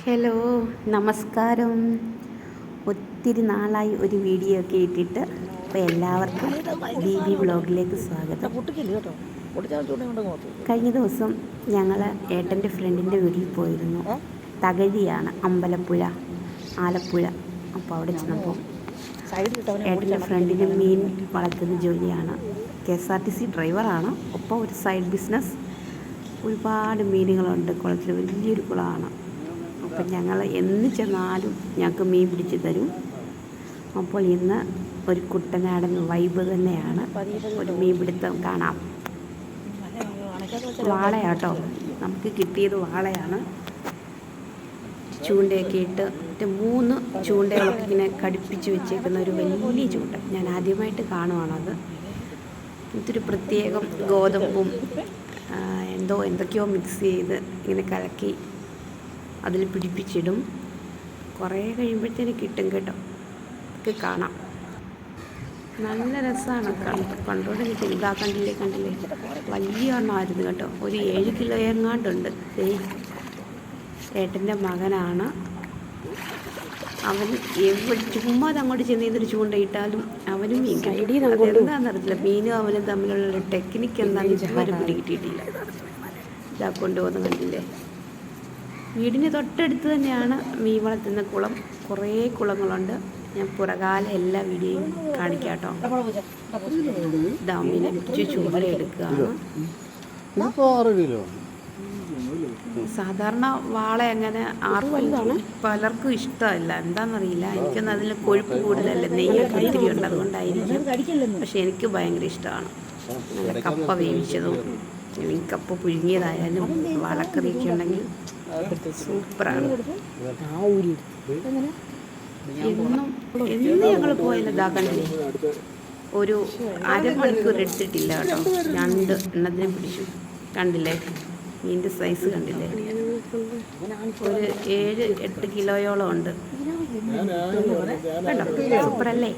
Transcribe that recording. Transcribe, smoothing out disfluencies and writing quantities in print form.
Hello, നമസ്കാരം. ഒത്തിരി നാളായി ഒരു വീഡിയോ ഒക്കെ ഇട്ടിട്ട്. അപ്പോൾ എല്ലാവർക്കും ബി വ്ളോഗിലേക്ക് സ്വാഗതം. കഴിഞ്ഞ ദിവസം ഞങ്ങൾ ഏട്ടൻ്റെ ഫ്രണ്ടിൻ്റെ വീട്ടിൽ പോയിരുന്നു. തകഴിയാണ്, അമ്പലപ്പുഴ, ആലപ്പുഴ. അപ്പോൾ അവിടെ ചെന്നപ്പോൾ ഏട്ടൻ്റെ ഫ്രണ്ടിന് മീൻ വളർത്തുന്ന ജോലിയാണ്. KSRTC ഡ്രൈവറാണ്. ഒപ്പം ഒരു സൈഡ് ബിസിനസ്. ഒരുപാട് മീനുകളുണ്ട്. കുളത്തിൽ വലിയൊരു കുളമാണ്. അപ്പം ഞങ്ങൾ എന്ന് ചെന്നാലും ഞങ്ങൾക്ക് മീൻ പിടിച്ച് തരും. അപ്പോൾ ഇന്ന് ഒരു കുട്ടനാടൻ വൈബ് തന്നെയാണ്. ഒരു മീൻ പിടുത്തം കാണാം. വാളയാട്ടോ, നമുക്ക് കിട്ടിയത് വാളയാണ്. ചൂണ്ടയൊക്കെ ഇട്ട് 3 ചൂണ്ടകളൊക്കെ ഇങ്ങനെ കടുപ്പിച്ച് വെച്ചേക്കുന്ന ഒരു വലിയ ചൂണ്ട. ഞാൻ ആദ്യമായിട്ട് കാണുവാണത്. ഇതൊരു പ്രത്യേകം ഗോതമ്പും എന്തൊക്കെയോ മിക്സ് ചെയ്ത് ഇങ്ങനെ കലക്കി അതിൽ പിടിപ്പിച്ചിടും. കുറേ കഴിയുമ്പോഴത്തേന് കിട്ടും കേട്ടോ. ഒക്കെ കാണാം. നല്ല രസമാണ്. കണ്ടോണ്ടിരിക്കും. ഇതാ കണ്ടില്ലേ വലിയ എണ്ണമായിരുന്നു കേട്ടോ. ഒരു 7 കിലോ എങ്ങാണ്ടുണ്ട്. ഏട്ടൻ്റെ മകനാണ്. അവൻ ചുമ്മാ അങ്ങോട്ട് ചെന്ന് ചെയ്തൊരു ചൂണ്ടയിട്ടാലും അവനും മീൻ കിട്ടി. എന്താണെന്നറിയില്ല, മീനും അവനും തമ്മിലുള്ള ടെക്നിക്ക് എന്താണെന്ന് ഇതുവരെ പിടികിട്ടിയിട്ടില്ല. ഇതാ കൊണ്ടുപോകുന്ന കണ്ടില്ലേ. വീടിന് തൊട്ടടുത്ത് തന്നെയാണ് മീൻ വളർത്തുന്ന കുളം. കുറേ കുളങ്ങളുണ്ട്. ഞാൻ പുറകാല എല്ലാ വീഡിയോയും കാണിക്കാം കേട്ടോ. ദാമിനെ പിടിച്ച് ചൂണ്ട എടുക്കുകയാണ്. സാധാരണ വാള അങ്ങനെ പലർക്കും ഇഷ്ടമല്ല. എന്താണെന്നറിയില്ല. എനിക്കൊന്നും അതിൽ കൊഴുപ്പ് കൂടുതലല്ല, നെയ്യൊക്കെ ഒത്തിരി ഉണ്ട്, അതുകൊണ്ടായിരിക്കും. പക്ഷെ എനിക്ക് ഭയങ്കര ഇഷ്ടമാണ്. കപ്പ വേവിച്ചതും കപ്പ പുഴുങ്ങിയതായാലും വാളക്കറിയൊക്കെ ഉണ്ടെങ്കിൽ സൂപ്പറാണ്. എന്നും ഞങ്ങൾ പോയാലും ഇതാക്കണ്ടേ, ഒരു അരമണിക്കൂർ എടുത്തിട്ടില്ല കേട്ടോ. 2 എണ്ണത്തിനെ പിടിച്ചു. കണ്ടില്ലേ മീൻ്റെ സൈസ് കണ്ടില്ലേ. ഒരു 7-8 കിലോയോളം ഉണ്ട് കേട്ടോ. സൂപ്പറല്ലേ.